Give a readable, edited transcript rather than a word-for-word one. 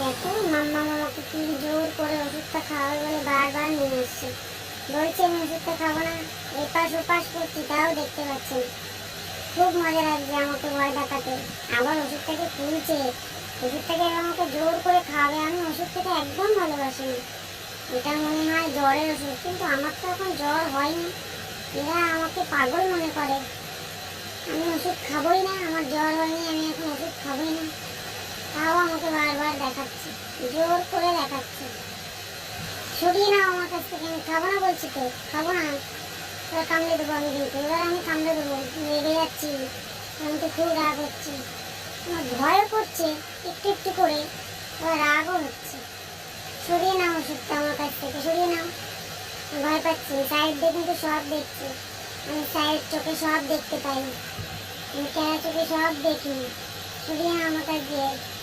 দেখো মাম্মা আমাকে কি জোর করে ওষুধটা খাওয়াবে বলে বারবার নিয়ে আসছে। বলছে আমি ওষুধটা খাবো না, এপাশ ওপাশ করছি তাও দেখতে পাচ্ছেন। খুব মজা লাগছে আমাকে ভয় দেখাতে। আবার ওষুধটাকে খুলছে, ওষুধটাকে আমাকে জোর করে খাওয়াবে। আমি ওষুধ খেতে একদম ভালোবাসি না। এটা মনে হয় জ্বরের ওষুধ, কিন্তু আমার তো এখন জ্বর হয়নি। এরা আমাকে পাগল মনে করে। আমি ওষুধ খাবোই না, আমার জ্বর হয়নি, আমি এখন ওষুধ খাবোই না। তাও আমাকে বারবার দেখাচ্ছে, জোর করে দেখাচ্ছে। সরিয়ে নাও আমার কাছ থেকে, আমি খাবো না বলছি তো, খাবো না। এবার কামড়ে দেবো আমি, কিন্তু এবার আমি কামড়ে দেবো। রেগে যাচ্ছি, আমি তো খুব রাগ হচ্ছে, আমার ভয়ও করছে একটু একটু করে, এবার রাগও হচ্ছে। সরিয়ে নাও ওষুধটা আমার কাছ থেকে, সরিয়ে নাও। ভয় পাচ্ছি, সাইড দিয়ে কিন্তু সব দেখছি। আমি সাইড চোখে সব দেখতে পাই, আমি ক্যারা চোখে সব দেখি। সরিয়ে নাও আমার কাছ দিয়ে।